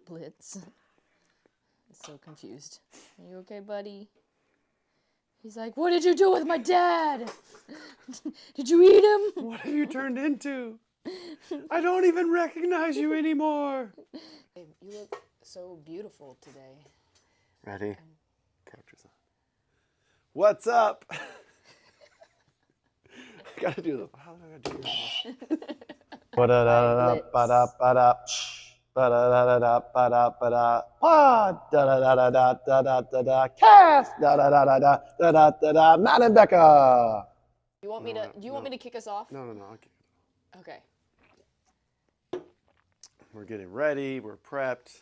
Blitz. He's so confused. Are you okay, buddy? He's like, what did you do with my dad? Did you eat him? What have you turned into? I don't even recognize you anymore. Babe, you look so beautiful today. Ready? Couch is on. What's up? I gotta do the. How do I do this? Ba-da-da-da, ba-da-ba-da, ba-da-da-da-da, ba-da-ba-da, da-da-da-da-da-da-da-da, cast, da-da-da-da-da, da-da-da-da, Matt and Becca. You want me to? Do you want me to kick us off? No, I'll kick it off. Okay. We're getting ready. We're prepped.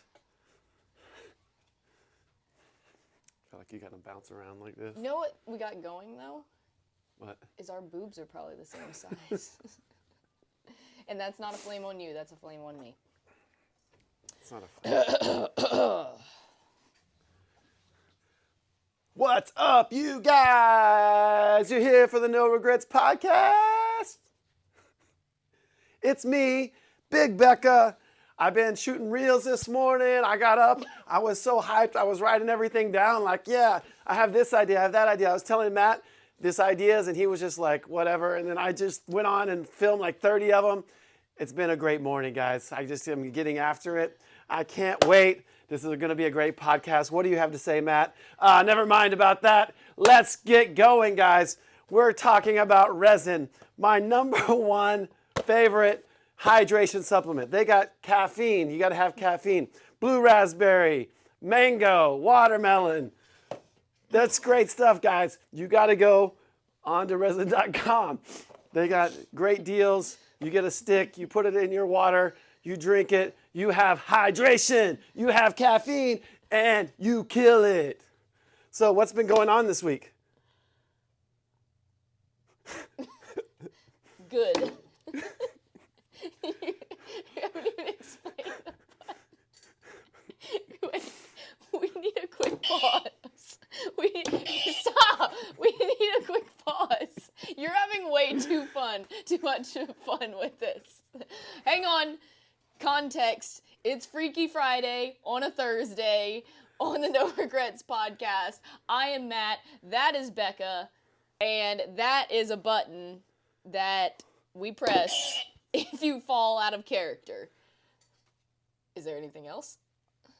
Feel like you gotta bounce around like this. You know what we got going though? What? Is our boobs are probably the same size. And that's not a flame on you. That's a flame on me. It's not a flame. What's up, you guys? You're here for the No Regrets podcast. It's me, BIGBecca. I've been shooting reels this morning. I got up. I was so hyped. I was writing everything down like, yeah, I have this idea. I have that idea. I was telling Matt this ideas, and he was just like, whatever. And then I just went on and filmed like 30 of them. It's been a great morning, guys. I just am getting after it. I can't wait. This is going to be a great podcast. What do you have to say, Matt? Never mind about that. Let's get going, guys. We're talking about RESN, my number one favorite hydration supplement. They got caffeine. You got to have caffeine. Blue raspberry, mango, watermelon. That's great stuff, guys. You got to go on to RESN.com. They got great deals. You get a stick. You put it in your water. You drink it. You have hydration. You have caffeine, and you kill it. So what's been going on this week? Good. You haven't even explained the pun. We need a quick pause. Stop. We need a quick pause. You're having way too much fun with this. Hang on. Context. It's Freaky Friday on a Thursday on the No Regrets podcast. I am Matt. That is Becca. And that is a button that we press if you fall out of character. Is there anything else?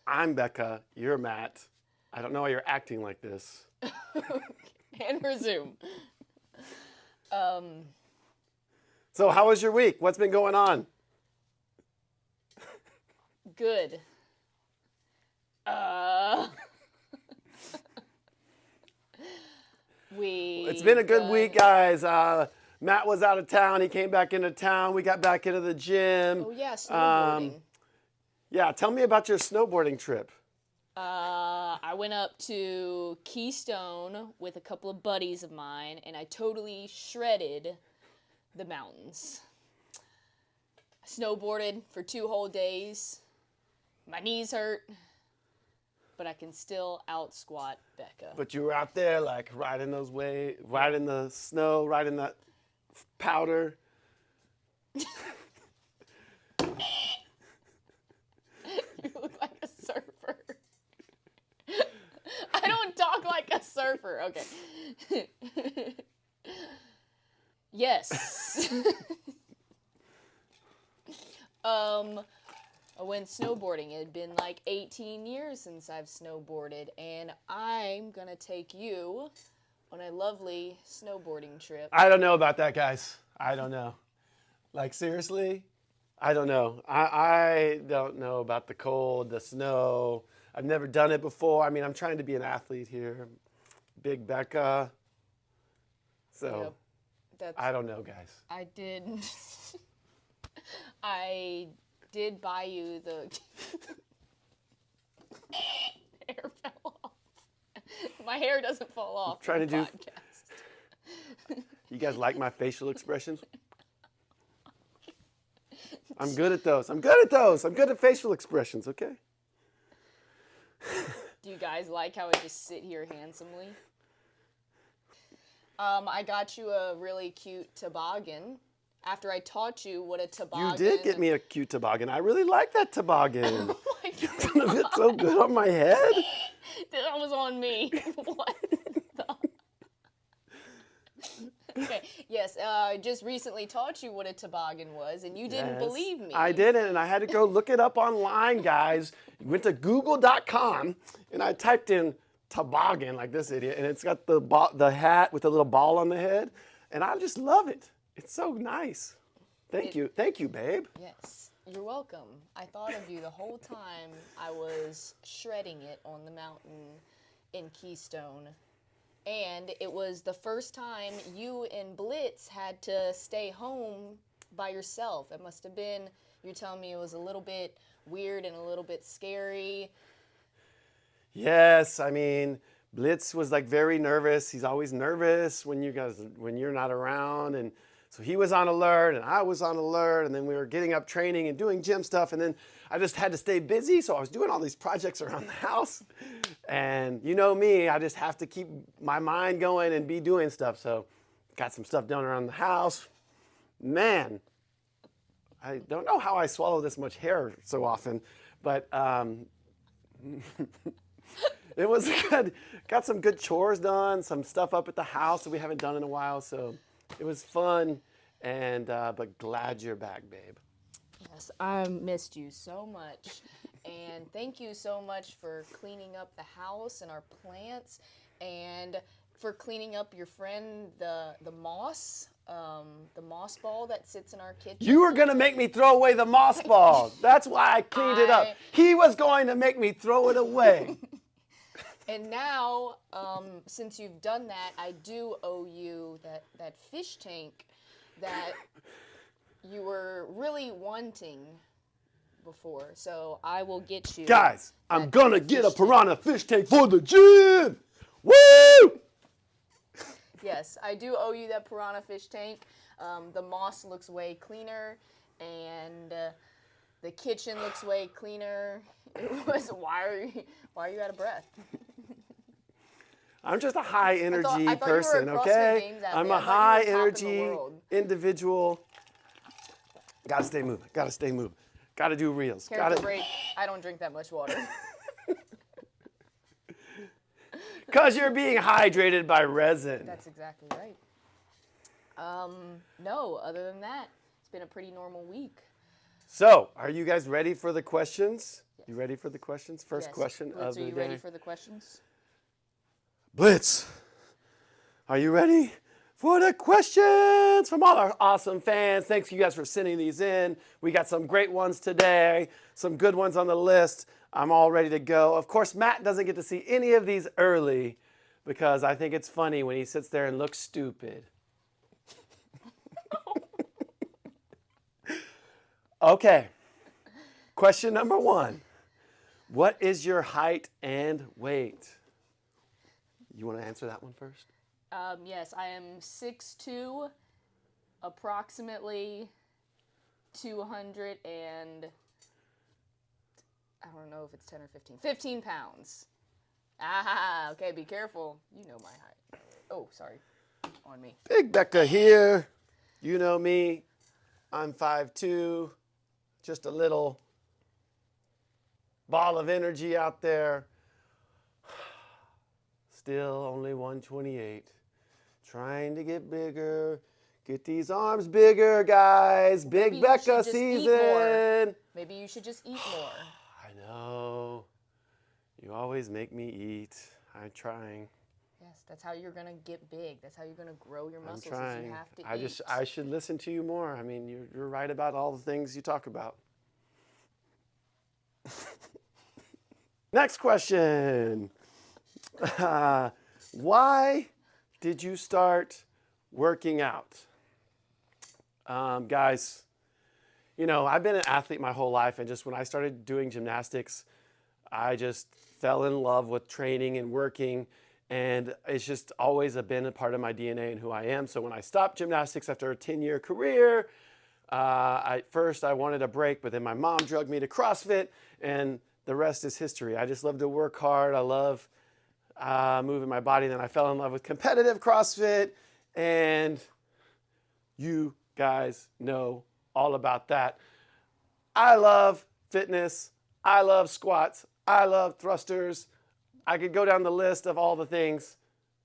I'm Becca. You're Matt. I don't know why you're acting like this. And resume. So how was your week? What's been going on? Good. It's been a good week, guys. Matt was out of town. He came back into town. We got back into the gym. Oh, yeah, snowboarding. Yeah, tell me about your snowboarding trip. I went up to Keystone with a couple of buddies of mine, and I totally shredded the mountains. I snowboarded for 2 whole days. My knees hurt, but I can still out-squat Becca. But you were out there, like, riding those waves, riding the snow, riding that powder. You look like a surfer. I don't talk like a surfer. Okay. Yes. I went snowboarding. It had been like 18 years since I've snowboarded, and I'm gonna take you on a lovely snowboarding trip. I don't know about that, guys. I don't know. Like, seriously? I don't know. I don't know about the cold, the snow. I've never done it before. I mean, I'm trying to be an athlete here. BIGBecca. So, yep, I don't know, guys. I did buy you the hair fell off. My hair doesn't fall off. I'm trying to do. Podcast. You guys like my facial expressions? I'm good at those. I'm good at facial expressions, okay? Do you guys like how I just sit here handsomely? I got you a really cute toboggan. After I taught you what a toboggan... You did get me a cute toboggan. I really like that toboggan. Oh my It's gonna fit so good on my head. That was on me. What the? Okay, yes, I just recently taught you what a toboggan was, and you didn't believe me. I didn't, and I had to go look it up online, guys. Went to google.com, and I typed in toboggan like this idiot, and it's got the hat with the little ball on the head, and I just love it. It's so nice. Thank you, babe. Yes, you're welcome. I thought of you the whole time I was shredding it on the mountain in Keystone. And it was the first time you and Blitz had to stay home by yourself. It must have been, you're telling me it was a little bit weird and a little bit scary. Yes, I mean, Blitz was like very nervous. He's always nervous when you're not around, and so he was on alert and I was on alert, and then we were getting up training and doing gym stuff, and then I just had to stay busy, so I was doing all these projects around the house. And you know me, I just have to keep my mind going and be doing stuff. So got some stuff done around the house. Man, I don't know how I swallow this much hair so often, but it was good. Got some good chores done, some stuff up at the house that we haven't done in a while. So it was fun, and but glad you're back, babe. Yes, I missed you so much. And thank you so much for cleaning up the house and our plants, and for cleaning up your friend, the moss ball that sits in our kitchen. You were going to make me throw away the moss ball. That's why I cleaned it up. He was going to make me throw it away. And now, since you've done that, I do owe you that fish tank that you were really wanting before. So I will get you. Guys, I'm going to get a piranha fish tank for the gym. Woo! Yes, I do owe you that piranha fish tank. The moss looks way cleaner, and the kitchen looks way cleaner. It was, why are you out of breath? I'm just a high energy I thought person, you were a okay? Games athlete. I'm a high energy individual. Gotta stay moving. Gotta stay moving. Gotta do reels. Character break. I don't drink that much water. Because you're being hydrated by resin. That's exactly right. No, other than that, it's been a pretty normal week. So, are you guys ready for the questions? Yes. You ready for the questions? First yes. question Blitz, of the day. Are you ready for the questions? Blitz, are you ready for the questions from all our awesome fans? Thanks you guys for sending these in. We got some great ones today, some good ones on the list. I'm all ready to go. Of course, Matt doesn't get to see any of these early because I think it's funny when he sits there and looks stupid. Okay, question number 1. What is your height and weight? You want to answer that one first? Yes, I am 6'2", approximately 200 and, I don't know if it's 10 or 15 pounds. Ah, okay, be careful. You know my height. Oh, sorry, on me. Big Becca here. You know me. I'm 5'2", just a little ball of energy out there. Still only 128. Trying to get bigger. Get these arms bigger, guys. Big Becca season. Maybe you should just eat more. I know. You always make me eat. I'm trying. Yes, that's how you're going to get big. That's how you're going to grow your muscles. I'm trying. You have to eat. I should listen to you more. I mean, you're right about all the things you talk about. Next question. Why did you start working out? Guys, you know, I've been an athlete my whole life, and just when I started doing gymnastics, I just fell in love with training and working, and it's just always been a part of my DNA and who I am. So when I stopped gymnastics after a 10-year career, at first I wanted a break, but then my mom drugged me to CrossFit, and the rest is history. I just love to work hard. I love moving my body. Then I fell in love with competitive CrossFit, and you guys know all about that. I love fitness. I love squats. I love thrusters. I could go down the list of all the things,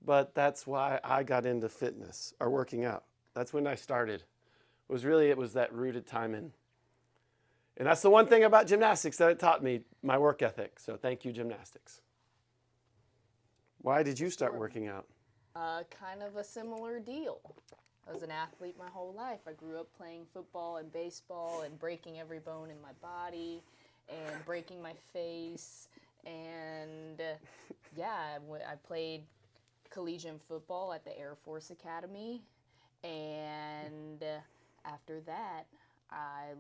but that's why I got into fitness or working out. That's when I started. It was that rooted time in. And that's the one thing about gymnastics that it taught me, my work ethic. So thank you, gymnastics. Why did you start working out? Kind of a similar deal. I was an athlete my whole life. I grew up playing football and baseball and breaking every bone in my body and breaking my face. And yeah, I played collegiate football at the Air Force Academy. And after that, I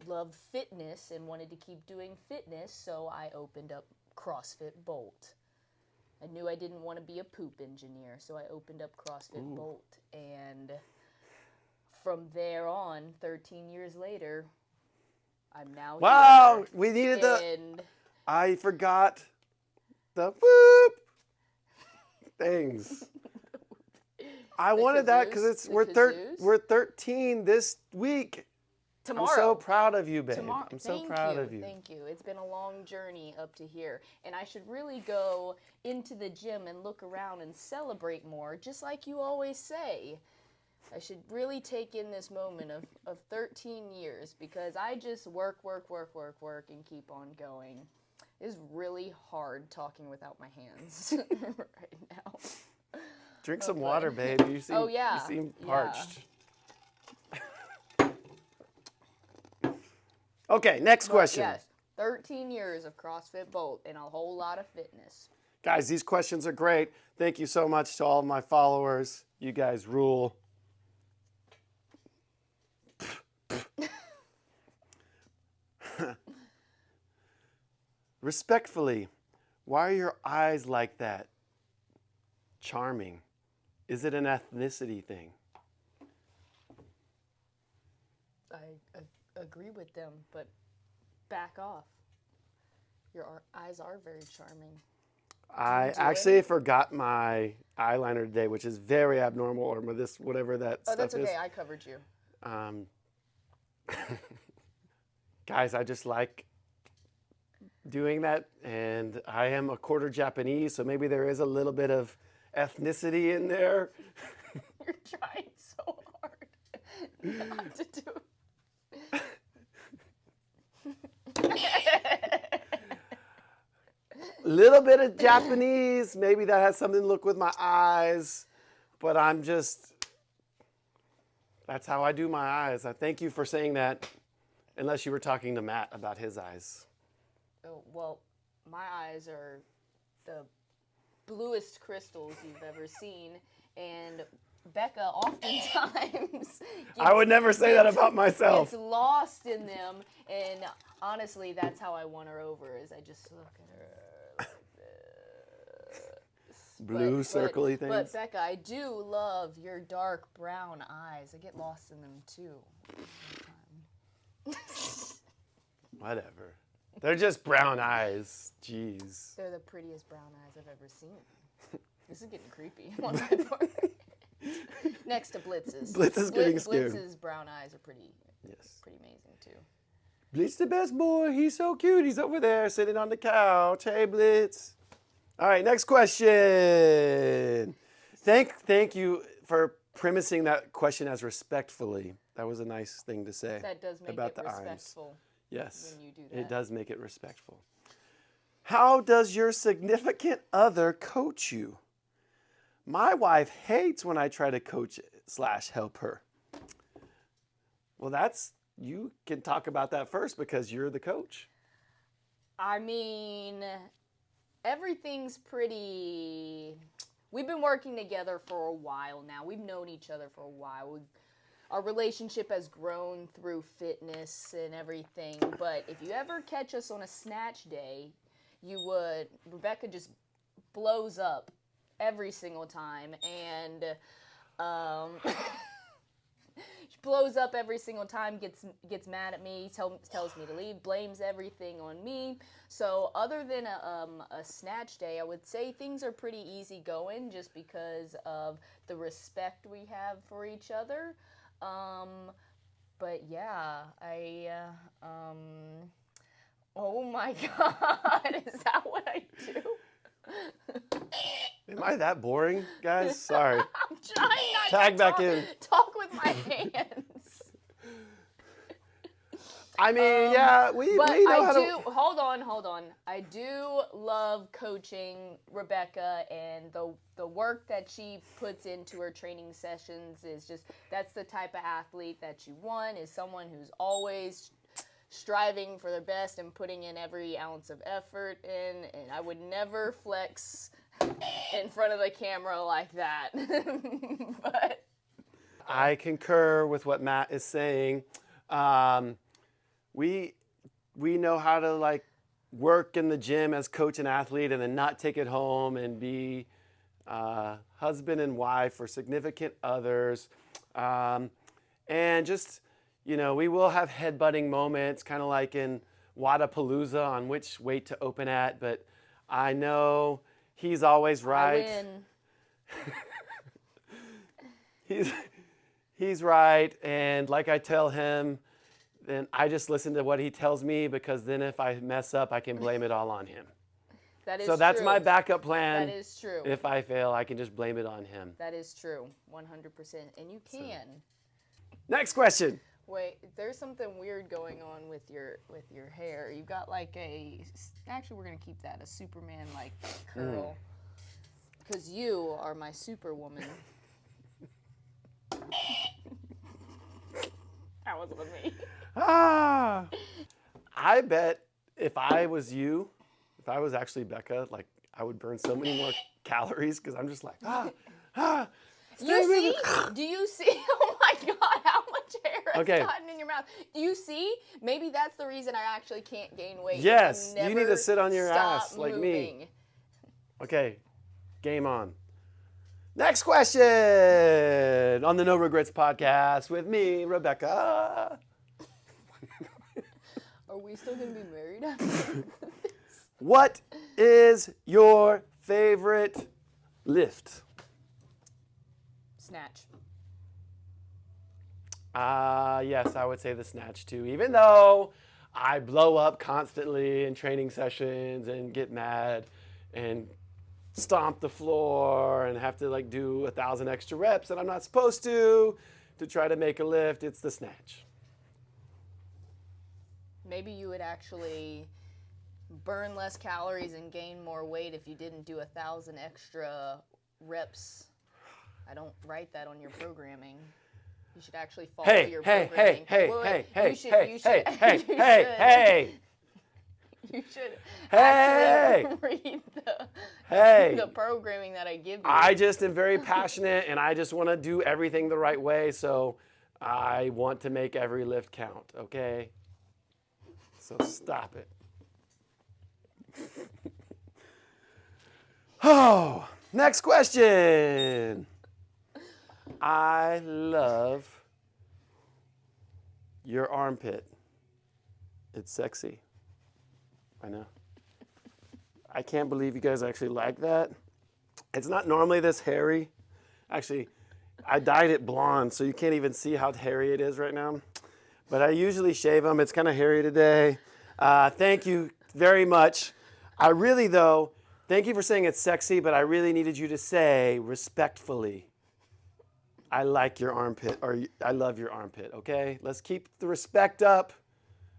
loved fitness and wanted to keep doing fitness, so I opened up CrossFit Bolt. I knew I didn't want to be a poop engineer, so I opened up CrossFit Bolt. And from there on, 13 years later, I'm now Wow, here. we needed and I forgot the whoop things. I wanted that because we're 13 this week. Tomorrow. I'm so proud of you, babe. Tomorrow. I'm so proud of you. Thank you. It's been a long journey up to here. And I should really go into the gym and look around and celebrate more, just like you always say. I should really take in this moment of 13 years because I just work, and keep on going. It's really hard talking without my hands right now. Drink some water, babe. You seem parched. Okay, next question. Yes, 13 years of CrossFit Bolt and a whole lot of fitness. Guys, these questions are great. Thank you so much to all of my followers. You guys rule. Respectfully, why are your eyes like that? Charming. Is it an ethnicity thing? I agree with them, but back off. Your eyes are very charming. I actually forgot my eyeliner today, which is very abnormal, or this whatever that stuff is. Oh, that's okay. I covered you. Guys, I just like doing that, and I am a quarter Japanese, so maybe there is a little bit of ethnicity in there. You're trying so hard not to do it. Little bit of Japanese, maybe that has something to look with my eyes, but that's how I do my eyes. I thank you for saying that, unless you were talking to Matt about his eyes. Oh, well, my eyes are the bluest crystals you've ever seen, and Becca oftentimes I would never say that about myself. Gets lost in them, and honestly, that's how I won her over, is I just look at her like this. Blue circly things. But Becca, I do love your dark brown eyes. I get lost in them too. Whatever. They're just brown eyes. Jeez. They're the prettiest brown eyes I've ever seen. This is getting creepy on my part. Next to Blitz's. Blitz is getting scared. Blitz's brown eyes are pretty amazing too. Blitz the best boy. He's so cute. He's over there sitting on the couch. Hey, Blitz. All right, next question. Thank you for premising that question as respectfully. That was a nice thing to say. That does make about it the respectful. arms. Yes, when you do that. It does make it respectful. How does your significant other coach you? My wife hates when I try to coach / help her. Well, you can talk about that first because you're the coach. I mean, everything's pretty... We've been working together for a while now. We've known each other for a while. Our relationship has grown through fitness and everything, but if you ever catch us on a snatch day, Rebecca just blows up every single time, and she blows up every single time, gets mad at me, tells me to leave, blames everything on me. So other than a snatch day, I would say things are pretty easy going just because of the respect we have for each other. But yeah, Oh my God, is that what I do? Am I that boring, guys? Sorry. I'm trying not Tag to back in. talk with my hands. I mean, yeah, we know how to. Hold on. I do love coaching Rebecca, and the work that she puts into her training sessions is just, that's the type of athlete that you want, is someone who's always striving for their best and putting in every ounce of effort in, and I would never flex in front of the camera like that. But I concur with what Matt is saying. We know how to like work in the gym as coach and athlete, and then not take it home and be husband and wife or significant others, and just, you know, we will have headbutting moments, kind of like in Wadapalooza on which weight to open at, but I know he's always right. I win. He's right, and like I tell him, then I just listen to what he tells me, because then if I mess up, I can blame it all on him. That is So that's true. my backup plan. That is true. If I fail, I can just blame it on him. That is true, 100%, and you can. Next question. Wait, there's something weird going on with your hair. You got like actually we're gonna keep that a Superman like curl, because you are my Superwoman. That wasn't me. I bet if I was you, if I was actually Becca, like I would burn so many more calories, because I'm just like, You see? Do you see? Oh my God, how much hair has gotten in your mouth? Do you see? Maybe that's the reason I actually can't gain weight. Yes, you need to sit on your ass like moving. me. Okay, game on. Next question on the No Regrets podcast with me, Rebecca. Are we still going to be married after this? What is your favorite lift? Snatch. Yes, I would say the snatch too, even though I blow up constantly in training sessions and get mad and stomp the floor and have to like do 1,000 extra reps that I'm not supposed to try to make a lift. It's the snatch. Maybe you would actually burn less calories and gain more weight if you didn't do 1,000 extra reps. I don't write that on your programming. You should actually follow your programming. You should actually read the programming that I give you. I just am very passionate, and I just want to do everything the right way, so I want to make every lift count, okay? So stop it. Oh, next question. I love your armpit. It's sexy. I know. I can't believe you guys actually like that. It's not normally this hairy. Actually, I dyed it blonde, so you can't even see how hairy it is right now. But I usually shave them. It's kind of hairy today. Thank you very much. I really, though, thank you for saying it's sexy, but I really needed you to say respectfully, I like your armpit, or I love your armpit, okay? Let's keep the respect up.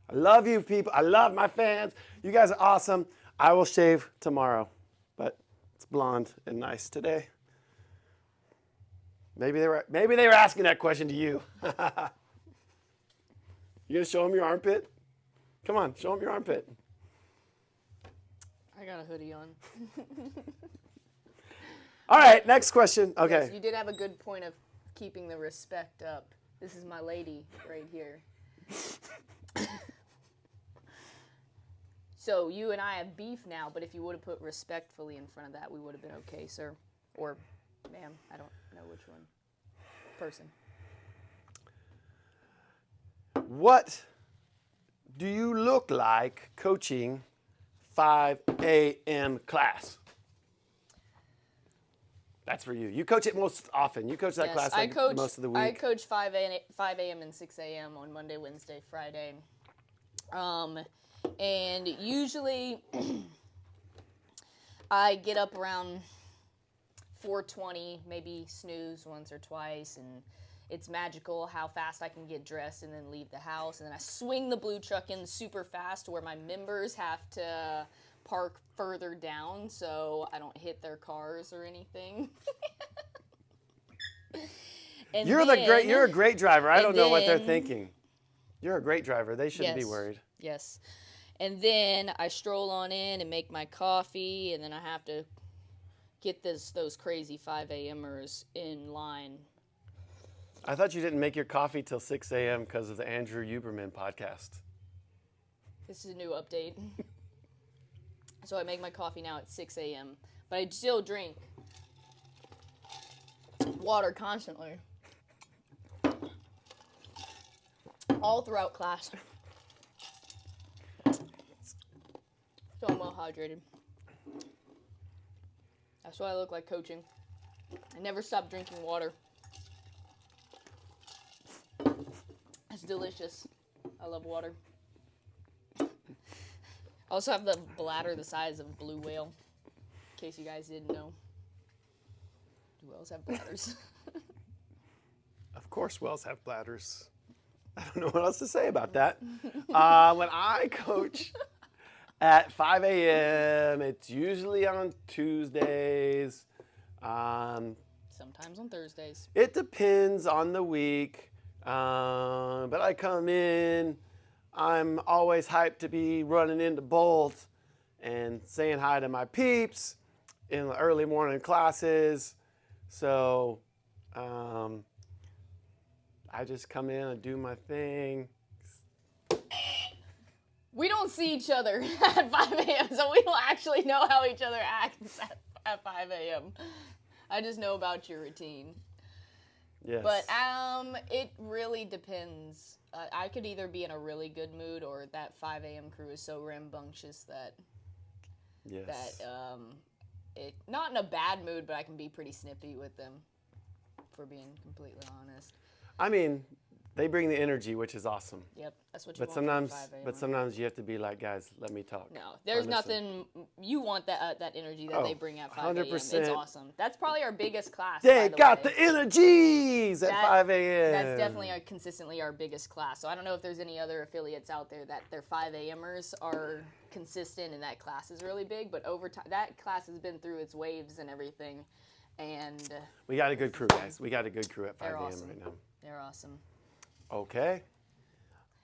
I love you people. I love my fans. You guys are awesome. I will shave tomorrow, but it's blonde and nice today. Maybe they were asking that question to you. You gonna show them your armpit? Come on, show them your armpit. I got a hoodie on. All right, next question. Okay. Yes, you did have a good point of keeping the respect up. This is my lady right here. So you and I have beef now, but if you would have put respectfully in front of that, we would have been okay, sir. Or ma'am, I don't know which one. Person. What do you look like coaching 5 a.m. class? That's for you. You coach it most often. You coach that class most of the week. I coach 5 a.m. and 6 a.m. on Monday, Wednesday, Friday. And usually I get up around 4:20, maybe snooze once or twice, and it's magical how fast I can get dressed and then leave the house. And then I swing the blue truck in super fast where my members have to park further down so I don't hit their cars or anything. And You're a great driver. I don't know what they're thinking. You're a great driver. They shouldn't be worried. Yes. And then I stroll on in and make my coffee, and then I have to get those crazy 5 a.m.ers in line. I thought you didn't make your coffee till 6 a.m. because of the Andrew Huberman podcast. This is a new update. So I make my coffee now at 6 a.m., but I still drink water constantly. All throughout class. So I'm well hydrated. That's why I look like coaching. I never stop drinking water. It's delicious. I love water. I also have the bladder the size of a blue whale, in case you guys didn't know. Do whales have bladders? Of course whales have bladders. I don't know what else to say about that. When I coach at 5 a.m., it's usually on Tuesdays. Sometimes on Thursdays. It depends on the week. But I come in, I'm always hyped to be running into Bolt and saying hi to my peeps in the early morning classes. So I just come in and do my thing. We don't see each other at 5 a.m., so we don't actually know how each other acts at 5 a.m. I just know about your routine. Yes. But it really depends. I could either be in a really good mood, or that 5 a.m. crew is so rambunctious that not in a bad mood, but I can be pretty snippy with them, for being completely honest. I mean, they bring the energy, which is awesome. Yep, that's what you want from 5 a.m. But sometimes you have to be like, guys, let me talk. No, there's nothing. You want that energy that they bring at 5 a.m. 100%. It's awesome. That's probably our biggest class. They got the energies at 5 a.m. That's definitely consistently our biggest class. So I don't know if there's any other affiliates out there that their 5 a.m.ers are consistent and that class is really big. But over time, that class has been through its waves and everything. And we got a good crew, guys. We got a good crew at 5 a.m. awesome. right now. They're awesome. Okay.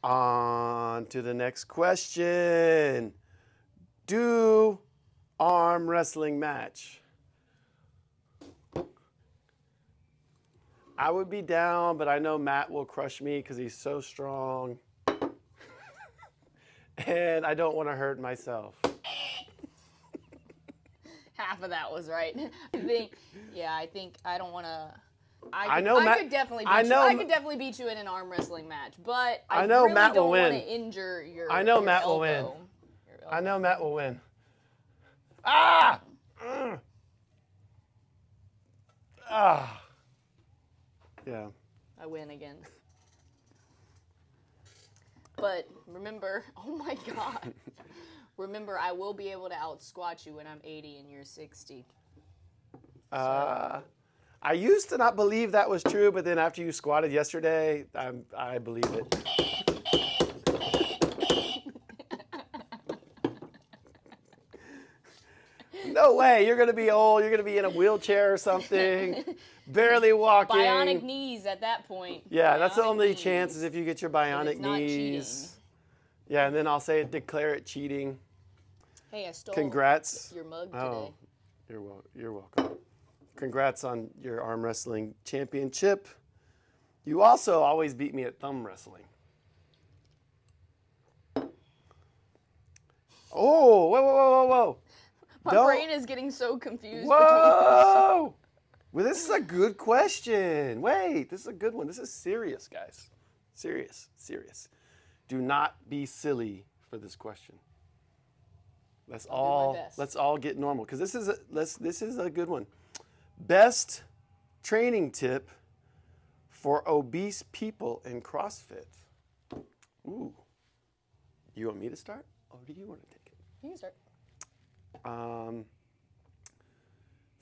On to the next question. Do arm wrestling match? I would be down, but I know Matt will crush me because he's so strong. And I don't want to hurt myself. Half of that was right. I think I don't want to. I could definitely beat you in an arm wrestling match, but I know really Matt don't will win. want to injure your. I know your Matt will elbow. win. Your elbow. I know Matt will win. Ah! Ah! Yeah. I win again. But remember, oh my God. Remember, I will be able to out-squat you when I'm 80 and you're 60. I used to not believe that was true, but then after you squatted yesterday, I believe it. No way. You're going to be old. You're going to be in a wheelchair or something, barely walking. Bionic knees at that point. Yeah, that's the only chance is if you get your bionic not knees. cheating. Yeah, and then I'll say declare it cheating. Hey, I stole Congrats. your mug today. Oh, you're welcome. Congrats on your arm wrestling championship. You also always beat me at thumb wrestling. Oh, whoa. My brain is getting so confused. Whoa! Well, this is a good question. Wait, this is a good one. This is serious, guys. Serious. Do not be silly for this question. Let's all get normal because this is a good one. Best training tip for obese people in CrossFit. Ooh. You want me to start? Or do you want to take it? You can start.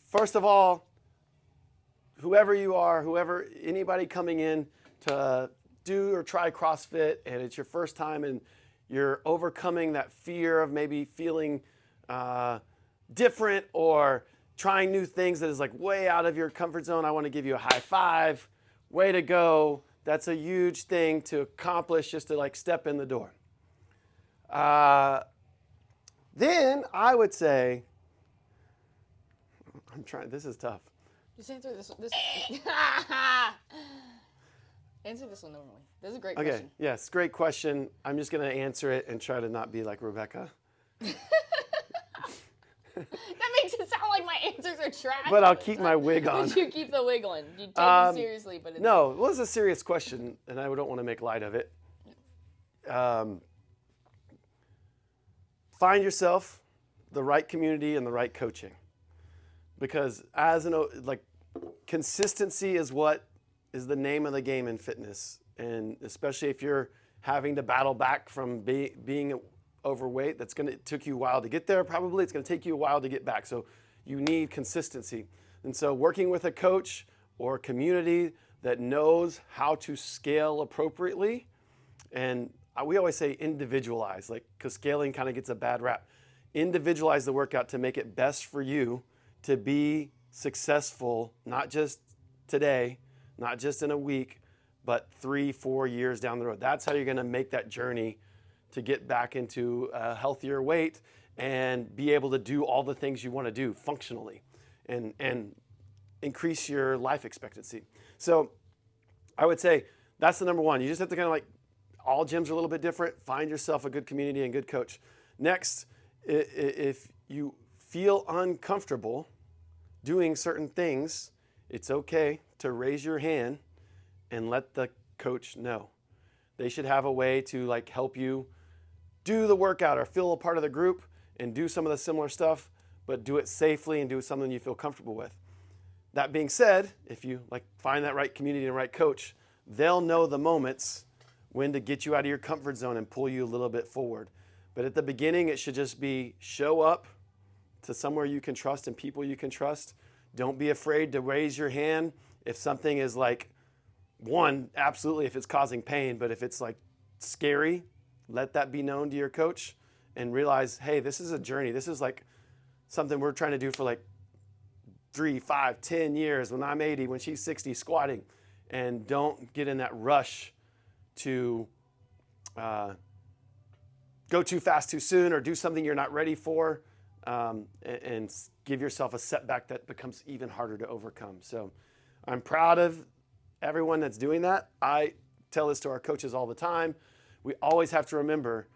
First of all, whoever you are, anybody coming in to do or try CrossFit and it's your first time and you're overcoming that fear of maybe feeling different or trying new things that is like way out of your comfort zone, I want to give you a high five. Way to go. That's a huge thing to accomplish just to like step in the door. Then I would say, this is tough. Just answer this. Answer this one normally. This is a great Okay, question. yes, great question. I'm just going to answer it and try to not be like Rebecca. That makes it sound like my answers are trash. But I'll keep my wig on. But you keep the wig on. You take it seriously, but it's... No, well, it's a serious question, and I don't want to make light of it. Find yourself the right community and the right coaching, because consistency is what is the name of the game in fitness, and especially if you're having to battle back from being overweight, took you a while to get there. Probably it's going to take you a while to get back. So you need consistency. And so working with a coach or a community that knows how to scale appropriately, and we always say individualize, because scaling kind of gets a bad rap. Individualize the workout to make it best for you to be successful, not just today, not just in a week, but 3-4 years down the road. That's how you're going to make that journey to get back into a healthier weight and be able to do all the things you want to do functionally and increase your life expectancy. So I would say that's the number one. You just have to kind of all gyms are a little bit different. Find yourself a good community and good coach. Next, if you feel uncomfortable doing certain things, it's okay to raise your hand and let the coach know. They should have a way to help you do the workout or feel a part of the group and do some of the similar stuff, but do it safely and do something you feel comfortable with. That being said, if you find that right community and right coach, they'll know the moments when to get you out of your comfort zone and pull you a little bit forward. But at the beginning, it should just be show up to somewhere you can trust and people you can trust. Don't be afraid to raise your hand if something is absolutely if it's causing pain, but if it's scary, let that be known to your coach and realize, hey, this is a journey. This is something we're trying to do for 3, 5, 10 years when I'm 80, when she's 60, squatting. And don't get in that rush to go too fast too soon or do something you're not ready for and give yourself a setback that becomes even harder to overcome. So I'm proud of everyone that's doing that. I tell this to our coaches all the time. We always have to remember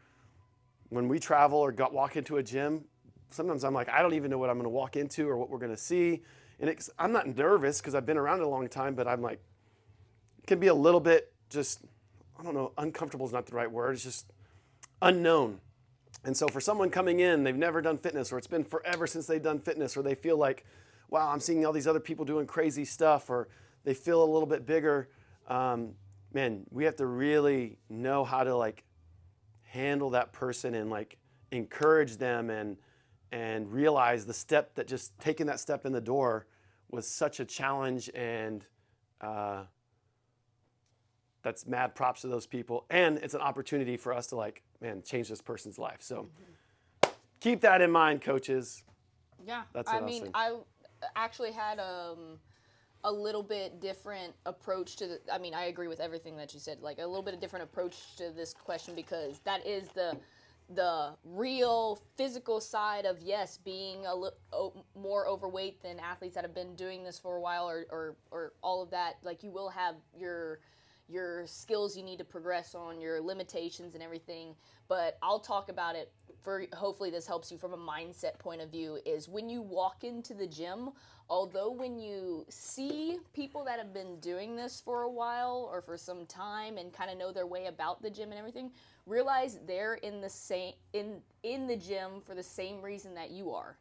when we travel or walk into a gym, sometimes I'm I don't even know what I'm going to walk into or what we're going to see. And I'm not nervous because I've been around it a long time, but I'm it can be a little bit just, I don't know, uncomfortable is not the right word. It's just unknown. And so for someone coming in, they've never done fitness, or it's been forever since they've done fitness, or they feel wow, I'm seeing all these other people doing crazy stuff, or they feel a little bit bigger. Man, we have to really know how to handle that person and encourage them and realize the step that just taking that step in the door was such a challenge, and that's mad props to those people. And it's an opportunity for us to change this person's life. So keep that in mind, coaches. Yeah. That's what I actually had a little bit different approach to I agree with everything that you said, a little bit of different approach to this question, because that is the real physical side of, yes, being a little more overweight than athletes that have been doing this for a while or all of that. You will have your skills you need to progress on, your limitations and everything. But I'll talk about it hopefully this helps you from a mindset point of view, is when you walk into the gym, although when you see people that have been doing this for a while or for some time and kind of know their way about the gym and everything, realize they're in the gym for the same reason that you are.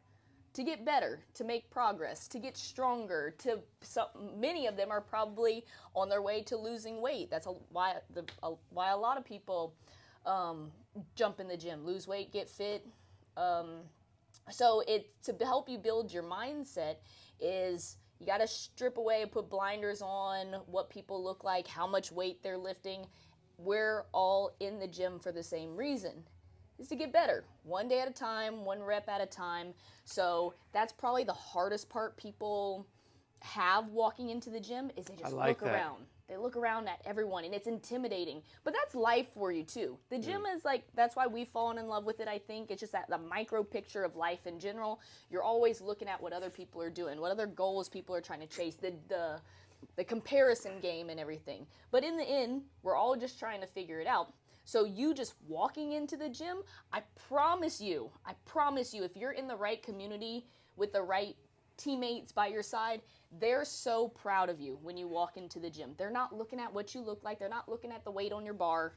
To get better, to make progress, to get stronger. Many of them are probably on their way to losing weight. That's why a lot of people jump in the gym, lose weight, get fit. So to help you build your mindset is you got to strip away and put blinders on what people look like, how much weight they're lifting. We're all in the gym for the same reason, is to get better, one day at a time, one rep at a time. So that's probably the hardest part people have walking into the gym is they just look around. They look around at everyone and it's intimidating. But that's life for you too. The gym is like, that's why we've fallen in love with it, I think. It's just that the micro picture of life in general. You're always looking at what other people are doing, what other goals people are trying to chase, the comparison game and everything. But in the end, we're all just trying to figure it out. So you just walking into the gym, I promise you, if you're in the right community with the right teammates by your side, they're so proud of you when you walk into the gym. They're not looking at what you look like. They're not looking at the weight on your bar.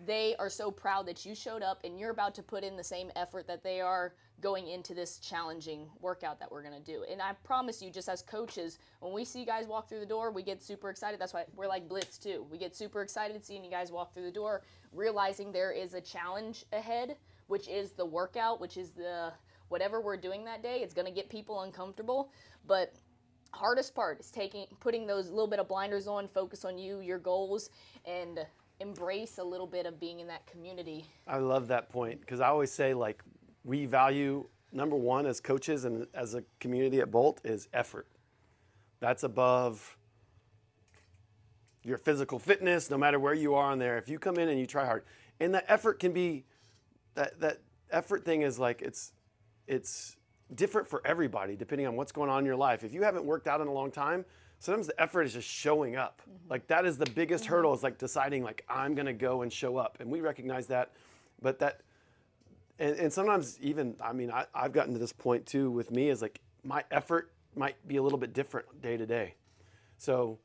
They are so proud that you showed up and you're about to put in the same effort that they are going into this challenging workout that we're going to do. And I promise you, just as coaches, when we see you guys walk through the door, we get super excited. That's why we're like Blitz too. We get super excited seeing you guys walk through the door, realizing there is a challenge ahead, which is the workout, which is the whatever we're doing that day. It's going to get people uncomfortable, but hardest part is putting those little bit of blinders on, focus on you, your goals, and embrace a little bit of being in that community. I love that point because I always say, like, we value, number one, as coaches and as a community at Bolt is effort. That's above your physical fitness, no matter where you are on there. If you come in and you try hard, and the effort can be, that effort thing is like, it's different for everybody depending on what's going on in your life. If you haven't worked out in a long time, sometimes the effort is just showing up. Like that is the biggest hurdle, is like deciding like I'm gonna go and show up. And we recognize that, but and sometimes even, I mean, I've gotten to this point too with me is like my effort might be a little bit different day to day. So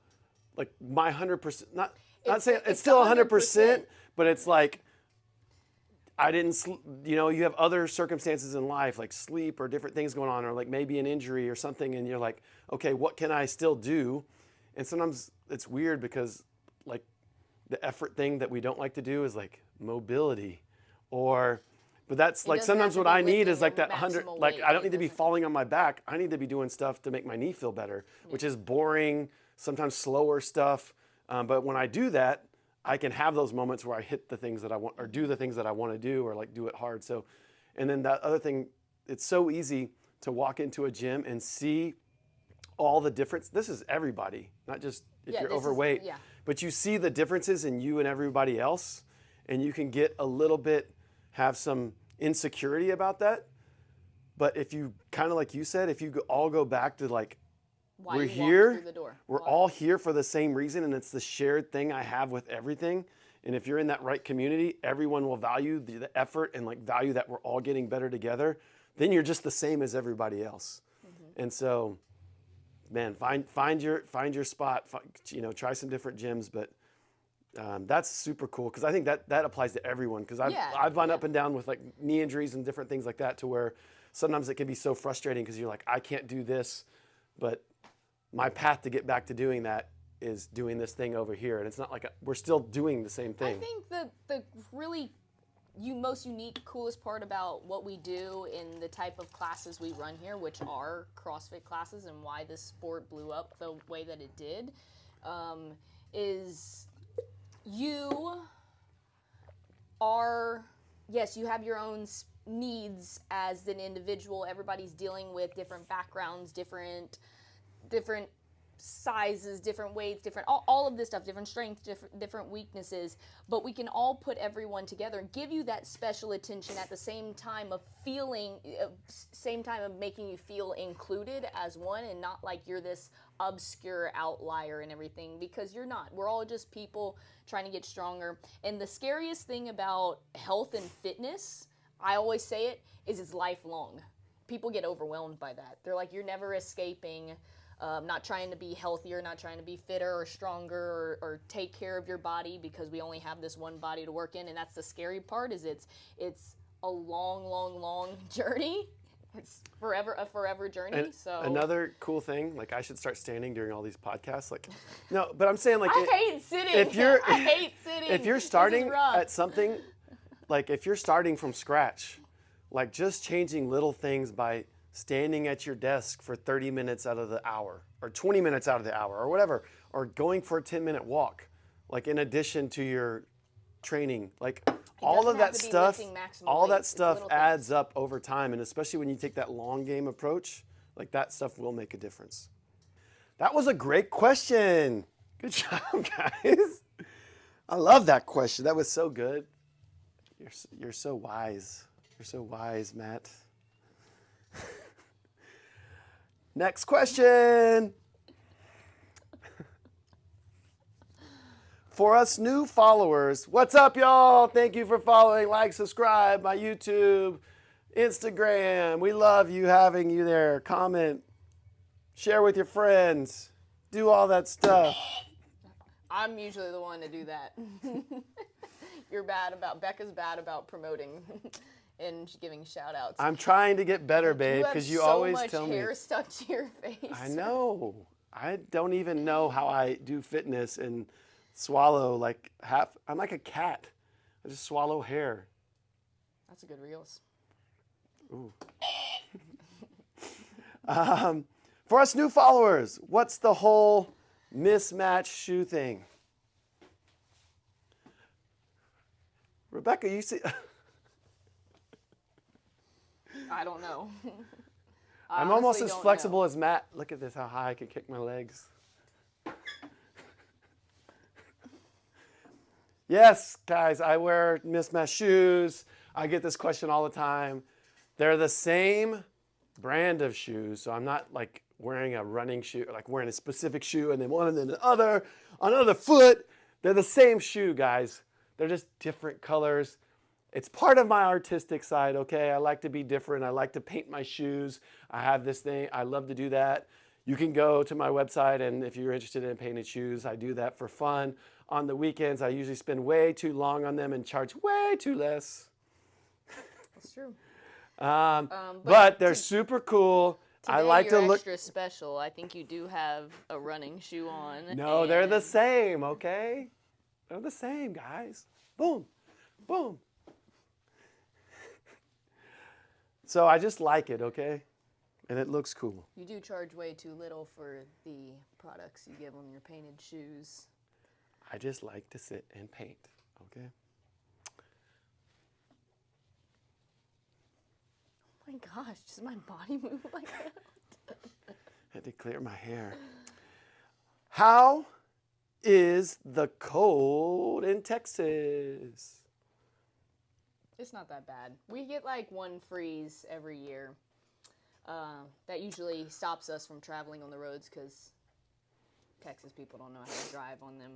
like my 100%, not saying it's still 100%, but it's like, I didn't, you have other circumstances in life like sleep or different things going on, or like maybe an injury or something. And you're like, okay, what can I still do? And sometimes it's weird because like the effort thing that we don't like to do is like mobility but that's like sometimes what I need is like that 100, like I don't need to be falling on my back. I need to be doing stuff to make my knee feel better, which is boring, sometimes slower stuff. But when I do that, I can have those moments where I hit the things that I want or do the things that I want to do or like do it hard. So, and then that other thing, it's so easy to walk into a gym and see all the difference. This is everybody, not just if you're overweight, but you see the differences in you and everybody else, and you can get a little bit, have some insecurity about that. But if you kind of like you said, if you all go back to like, we're here, we're all here for the same reason, and it's the shared thing I have with everything. And if you're in that right community, everyone will value the effort and like value that we're all getting better together. Then you're just the same as everybody else. And so, man, find your spot. Try some different gyms, but that's super cool because I think that applies to everyone. Because I've gone up and down with like knee injuries and different things like that, to where sometimes it can be so frustrating because you're like, I can't do this, but my path to get back to doing that is doing this thing over here. And it's not like we're still doing the same thing. I think the really most unique, coolest part about what we do in the type of classes we run here, which are CrossFit classes, and why this sport blew up the way that it did, is you are, yes, you have your own needs as an individual. Everybody's dealing with different backgrounds, different sizes, different weights, all of this stuff, different strengths, different weaknesses, but we can all put everyone together and give you that special attention at the same time of making you feel included as one, and not like you're this obscure outlier and everything, because you're not. We're all just people trying to get stronger. And the scariest thing about health and fitness, I always say it, is it's lifelong. People get overwhelmed by that. They're like, you're never escaping not trying to be healthier, not trying to be fitter or stronger or take care of your body, because we only have this one body to work in. And that's the scary part, is it's a long journey. It's a forever journey. And so another cool thing, like I should start standing during all these podcasts. Like, no, but I'm saying like I hate sitting. If you're starting at something, like if you're starting from scratch, like just changing little things by standing at your desk for 30 minutes out of the hour or 20 minutes out of the hour or whatever, or going for a 10-minute walk, like in addition to your training, like all of that stuff, adds up over time. And especially when you take that long game approach, like that stuff will make a difference. That was a great question. Good job, guys. I love that question. That was so good. You're so wise. You're so wise, Matt. Next question. For us new followers, what's up, y'all? Thank you for following, like, subscribe, my YouTube, Instagram. We love you, having you there. Comment, share with your friends, do all that stuff. I'm usually the one to do that. Becca's bad about promoting and giving shout outs. I'm trying to get better, babe, because you always tell me. You have so much hair stuck to your face. I know. I don't even know how I do fitness and swallow like half. I'm like a cat. I just swallow hair. That's a good reels. Ooh. For us new followers, what's the whole mismatch shoe thing? Rebecca, you see... I don't know. I'm almost as flexible as Matt. Look at this, how high I can kick my legs. Yes, guys, I wear mismatched shoes. I get this question all the time. They're the same brand of shoes, so I'm not like wearing a running shoe, like wearing a specific shoe and then one and then the other on another foot. They're the same shoe, guys. They're just different colors. It's part of my artistic side, okay? I like to be different. I like to paint my shoes. I have this thing. I love to do that. You can go to my website, and if you're interested in painted shoes, I do that for fun. On the weekends, I usually spend way too long on them and charge way too less. That's true. But they're super cool. Today I like to look extra special. I think you do have a running shoe on. No, they're the same, okay? They're the same, guys. Boom, boom. So I just like it, okay? And it looks cool. You do charge way too little for the products you give on your painted shoes. I just like to sit and paint, okay? Oh my gosh, does my body move like that? I had to clear my hair. How is the cold in Texas? It's not that bad. We get like one freeze every year. That usually stops us from traveling on the roads because Texas people don't know how to drive on them.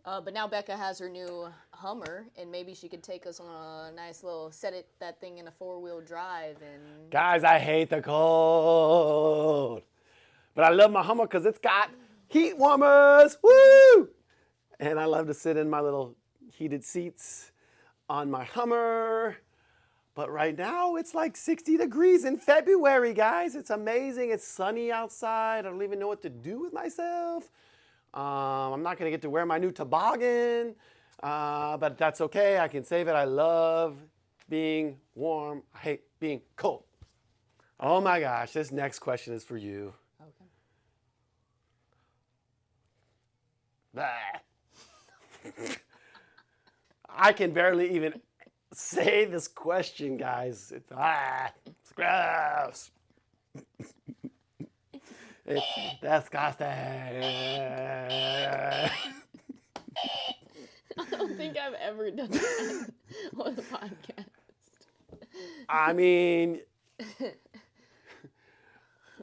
But now Becca has her new Hummer, and maybe she could take us on a nice little, that thing in a 4-wheel drive. And guys, I hate the cold. But I love my Hummer because it's got heat warmers. Woo! And I love to sit in my little heated seats on my Hummer. But right now, it's like 60 degrees in February, guys. It's amazing. It's sunny outside. I don't even know what to do with myself. I'm not going to get to wear my new Tobogan, but that's okay. I can save it. I love being warm. I hate being cold. Oh my gosh, this next question is for you. Okay. I can barely even say this question, guys. It's gross. It's disgusting. I don't think I've ever done that on a podcast. I mean,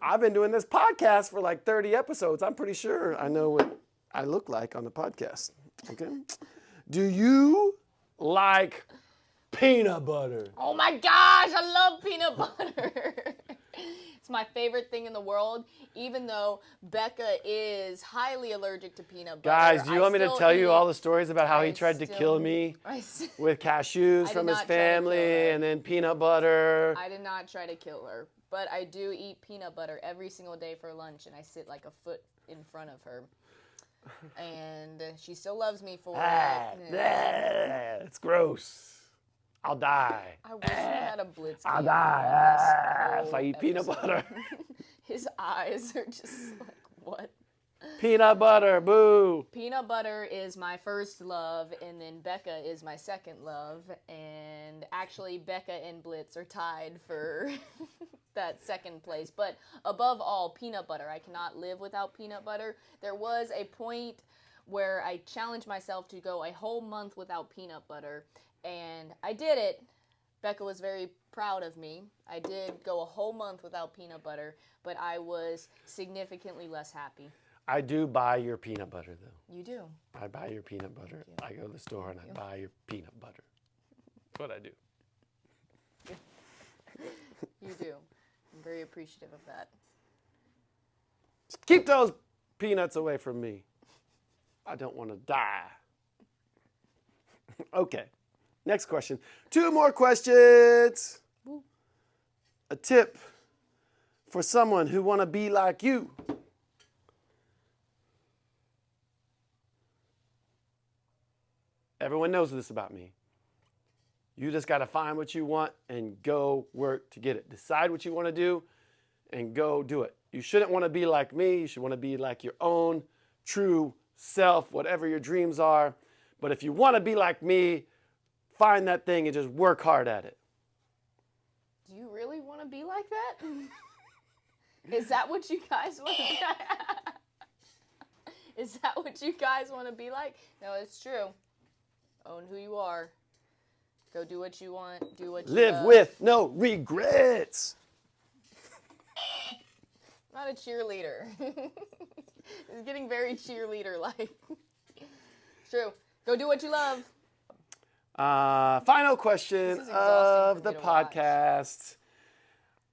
I've been doing this podcast for like 30 episodes. I'm pretty sure I know what I look like on the podcast. Okay. Do you like peanut butter? Oh my gosh, I love peanut butter. It's my favorite thing in the world, even though Becca is highly allergic to peanut butter. Guys, do you want me to tell you all the stories about how he tried to kill me with cashews from his family and then peanut butter? I did not try to kill her, but I do eat peanut butter every single day for lunch, and I sit like a foot in front of her. and she still loves me for Ah, it. it's gross. I'll die. I wish we had a Blitz I'll camera die on this if I eat peanut episode. butter. His eyes are just like, what? Peanut butter, boo. Peanut butter is my first love, and then Becca is my second love. And actually, Becca and Blitz are tied for that second place. But above all, peanut butter. I cannot live without peanut butter. There was a point where I challenged myself to go a whole month without peanut butter, and I did it. Becca was very proud of me. I did go a whole month without peanut butter, but I was significantly less happy. I do buy your peanut butter, though. You do. I buy your peanut butter. I go to the store and I buy your peanut butter. That's what I do. You do. I'm very appreciative of that. Just keep those peanuts away from me. I don't want to die. Okay. Next question. 2 more questions. Woo. A tip for someone who want to be like you. Everyone knows this about me. You just got to find what you want and go work to get it. Decide what you want to do and go do it. You shouldn't want to be like me. You should want to be like your own true self, whatever your dreams are. But if you want to be like me, find that thing and just work hard at it. Do you really want to be like that? Is that what you guys want to be? Is that what you guys want to be like? No, it's true. Own who you are. Go do what you want. Do what you Live love. with no regrets. Not a cheerleader. It's getting very cheerleader-like. It's true. Go do what you love. Final question This is exhausting of for the me to watch. podcast.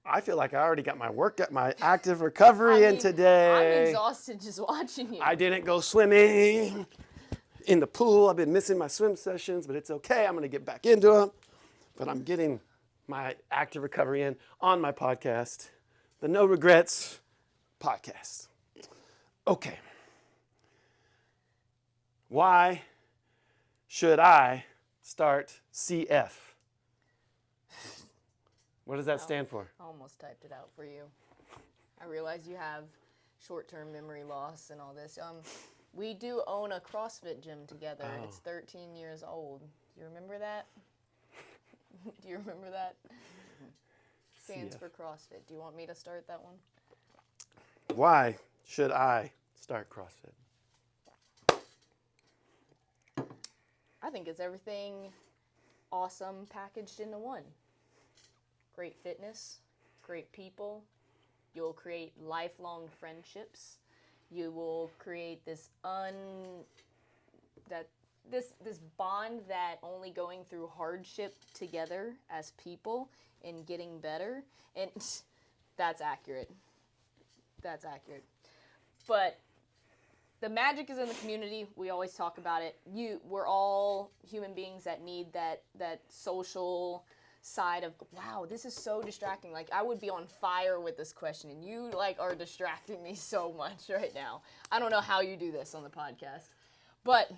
I feel like I already got my active recovery in today. I'm exhausted just watching you. I didn't go swimming in the pool. I've been missing my swim sessions, but it's okay. I'm going to get back into them. But I'm getting my active recovery in on my podcast, the No Regrets podcast. Okay. Why should I start CF? What does that stand for? I almost typed it out for you. I realize you have short-term memory loss and all this. We do own a CrossFit gym together. Oh. It's 13 years old. Do you remember that? Do you remember that? Stands CF. for CrossFit. Do you want me to start that one? Why should I start CrossFit? I think it's everything awesome packaged into one. Great fitness, great people. You'll create lifelong friendships. You will create this this bond that only going through hardship together as people and getting better. And that's accurate. That's accurate. But the magic is in the community. We always talk about it. We're all human beings that need that social side of, wow, this is so distracting. Like, I would be on fire with this question, and you, like, are distracting me so much right now. I don't know how you do this on the podcast. But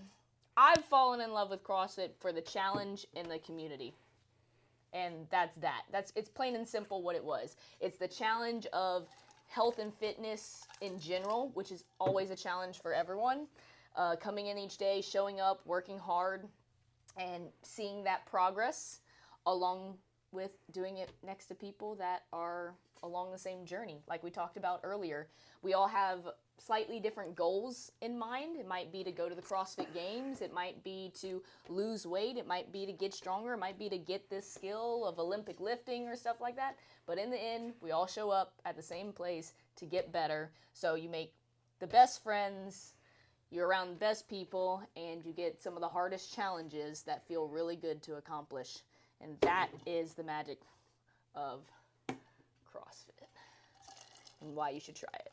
I've fallen in love with CrossFit for the challenge and the community. And that's that. It's plain and simple what it was. It's the challenge of health and fitness in general, which is always a challenge for everyone. Coming in each day, showing up, working hard, and seeing that progress, along with doing it next to people that are along the same journey. Like we talked about earlier, we all have slightly different goals in mind. It might be to go to the CrossFit Games. It might be to lose weight. It might be to get stronger. It might be to get this skill of Olympic lifting or stuff like that. But in the end, we all show up at the same place to get better. So you make the best friends, you're around the best people, and you get some of the hardest challenges that feel really good to accomplish. And that is the magic of CrossFit and why you should try it.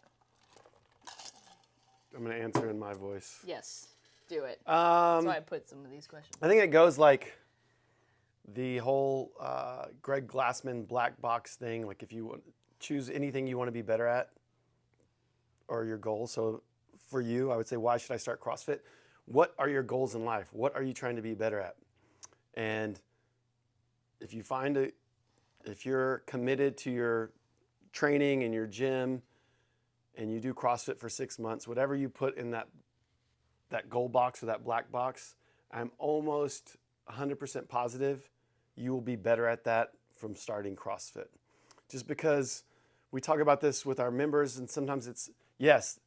I'm going to answer in my voice. Yes, do it. That's why I put some of these questions. I think it goes like the whole Greg Glassman black box thing. Like if you choose anything you want to be better at or your goal. So for you, I would say, why should I start CrossFit? What are your goals in life? What are you trying to be better at? And if you if you're committed to your training and your gym and you do CrossFit for 6 months, whatever you put in that goal box or that black box, I'm almost 100% positive you will be better at that from starting CrossFit. Just because we talk about this with our members, and sometimes it's, yes,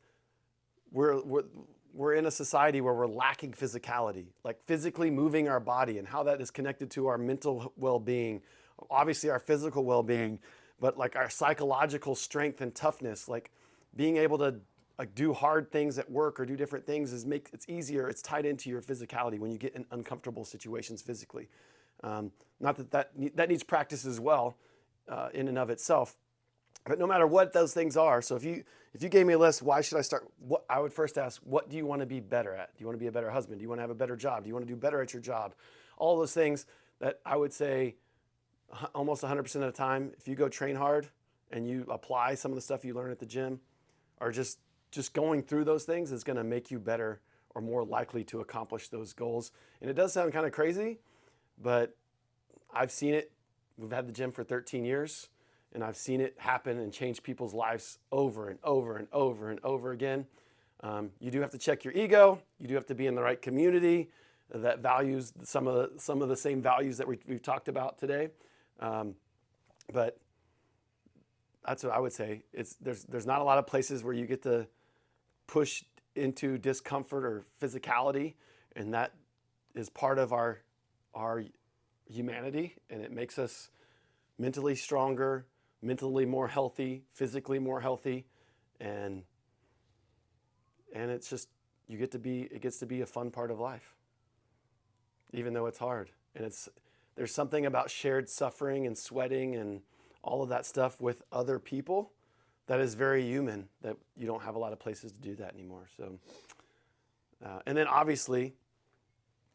we're in a society where we're lacking physicality, like physically moving our body and how that is connected to our mental well-being, obviously our physical well-being, but like our psychological strength and toughness, like being able to like do hard things at work or do different things it's easier. It's tied into your physicality when you get in uncomfortable situations physically. Not that needs practice as well in and of itself. But no matter what those things are, so if you gave me a list, why should I start? What I would first ask, what do you want to be better at? Do you want to be a better husband? Do you want to have a better job? Do you want to do better at your job? All those things that I would say almost 100% of the time, if you go train hard and you apply some of the stuff you learn at the gym, or just going through those things is going to make you better or more likely to accomplish those goals. And it does sound kind of crazy, but I've seen it. We've had the gym for 13 years. And I've seen it happen and change people's lives over and over and over and over again. You do have to check your ego. You do have to be in the right community that values some of the same values that we've talked about today. But that's what I would say. There's not a lot of places where you get to push into discomfort or physicality, and that is part of our humanity, and it makes us mentally stronger, mentally more healthy, physically more healthy, and it's just it gets to be a fun part of life, even though it's hard. And there's something about shared suffering and sweating and all of that stuff with other people that is very human, that you don't have a lot of places to do that anymore. So, and then obviously,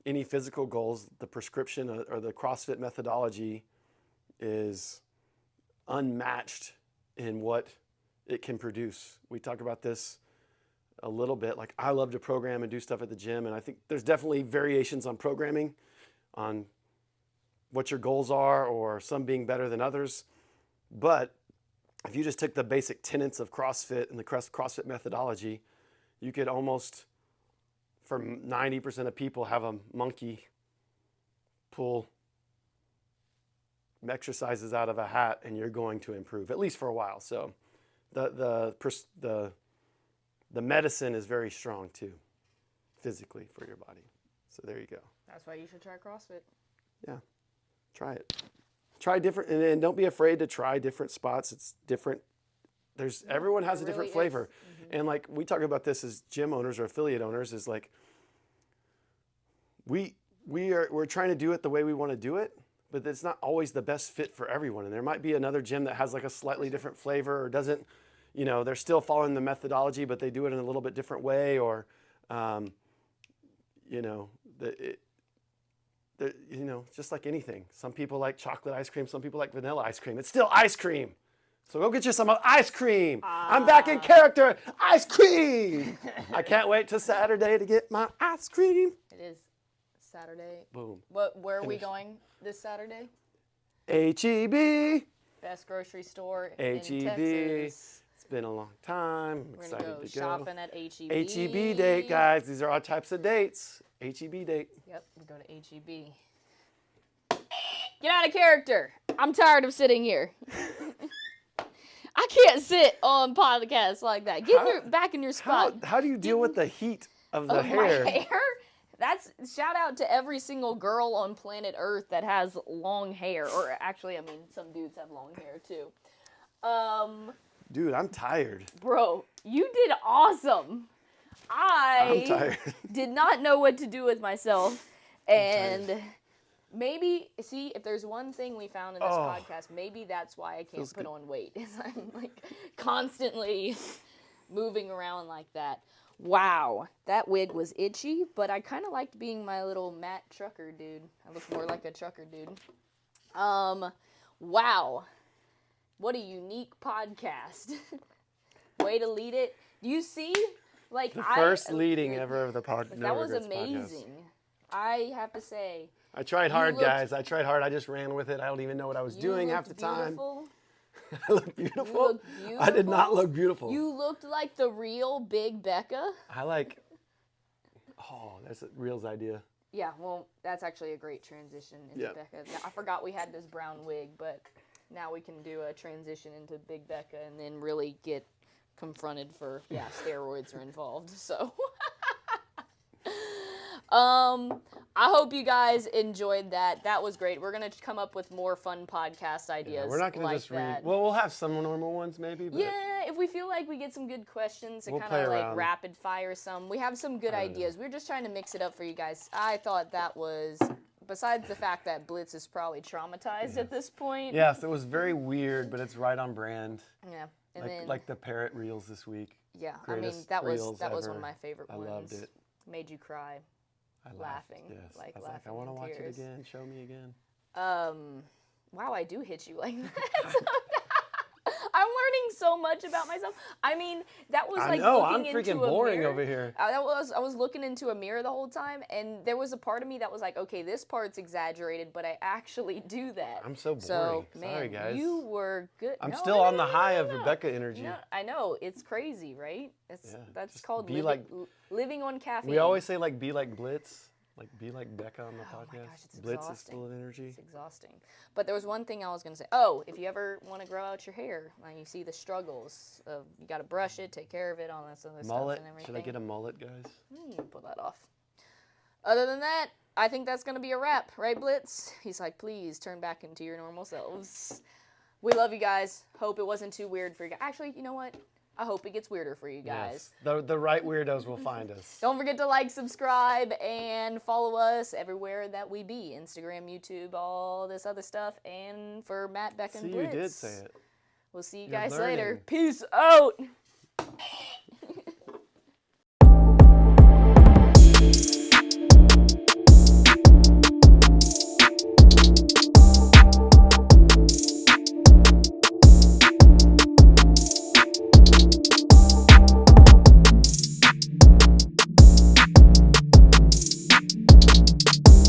any physical goals, the prescription or the CrossFit methodology is unmatched in what it can produce. We talk about this a little bit. Like, I love to program and do stuff at the gym, and I think there's definitely variations on programming, on what your goals are, or some being better than others. But if you just took the basic tenets of CrossFit and the CrossFit methodology, you could almost, for 90% of people, have a monkey pull exercises out of a hat, and you're going to improve, at least for a while. So the medicine is very strong too, physically, for your body. So there you go. That's why you should try CrossFit. Yeah, try it. Try different, and don't be afraid to try different spots. It's different. Everyone has a different flavor. Mm-hmm. And like we talk about this as gym owners or affiliate owners, is like we're trying to do it the way we want to do it, but it's not always the best fit for everyone. And there might be another gym that has like a slightly different flavor, or doesn't, they're still following the methodology, but they do it in a little bit different way, or, just like anything. Some people like chocolate ice cream. Some people like vanilla ice cream. It's still ice cream. So go get you some ice cream. I'm back in character. Ice cream. I can't wait till Saturday to get my ice cream. It is Saturday. Boom. Where are we going this Saturday? HEB. Best grocery store HEB. in Texas. It's been a long time. I'm excited to go. Shopping at HEB. HEB date, guys. These are all types of dates. HEB date. Yep, we go to HEB. Get out of character. I'm tired of sitting here. I can't sit on podcasts like that. Get back in your spot. How do you deal with the heat of the hair? My hair? That's shout out to every single girl on planet Earth that has long hair. Or actually, I mean, some dudes have long hair too. Dude, I'm tired. Bro, you did awesome. I'm tired. Did not know what to do with myself. And maybe, see, if there's one thing we found in this podcast, maybe that's why I can't put on weight. Is I'm like constantly moving around like that. Wow, that wig was itchy, but I kind of liked being my little Matt trucker dude. I look more like a trucker dude. Wow. What a unique podcast. Way to lead it. Do you see Like The first leading ever of the podcast. That was amazing. I have to say. I tried hard, guys. I tried hard. I just ran with it. I don't even know what I was doing half the time. I look beautiful. You look beautiful. I did not look beautiful. You looked like the real BIGBecca. Oh, that's a Real's idea. Yeah, well, that's actually a great transition into Becca. I forgot we had this brown wig, but now we can do a transition into BIGBecca and then really get confronted for, steroids are involved, so. I hope you guys enjoyed that. That was great. We're going to come up with more fun podcast ideas. We're not going to just read. Well, we'll have some normal ones maybe. But yeah, if we feel like we get some good questions and kind of like rapid fire some. We have some good ideas. We're just trying to mix it up for you guys. I thought that was, besides the fact that Blitz is probably traumatized at this point. Yes, it was very weird, but it's right on brand. Yeah. And like the parrot reels this week. Yeah, I mean, that was one of my favorite ones. I loved it. Made you cry. Laughing. Yes. Like I was laughing like, I want to watch tears. it again. Show me again. Wow, I do hit you like that. I'm learning so much about myself. I mean, that was like I'm looking freaking into a boring mirror. over here. I was looking into a mirror the whole time, and there was a part of me that was like, okay, this part's exaggerated, but I actually do that. I'm so boring. So, Sorry, man, guys. you were good. I'm still on the high of Rebecca energy. No, I know. It's crazy, right? That's called living on caffeine. We always say be like Blitz. Like, be like Becca on the podcast. Oh my gosh, it's Blitz exhausting. is full of energy. It's exhausting. But there was one thing I was going to say. Oh, if you ever want to grow out your hair, and you see the struggles of you got to brush it, take care of it, all that other stuff and everything. Should I get a mullet, guys? Pull that off. Other than that, I think that's going to be a wrap. Right, Blitz? He's like, please turn back into your normal selves. We love you guys. Hope it wasn't too weird for you guys. Actually, you know what? I hope it gets weirder for you guys. Yes. The right weirdos will find us. Don't forget to like, subscribe, and follow us everywhere that we be. Instagram, YouTube, all this other stuff. And for Matt, Becca, and Blitz. You did say it. We'll see you guys later. Peace out.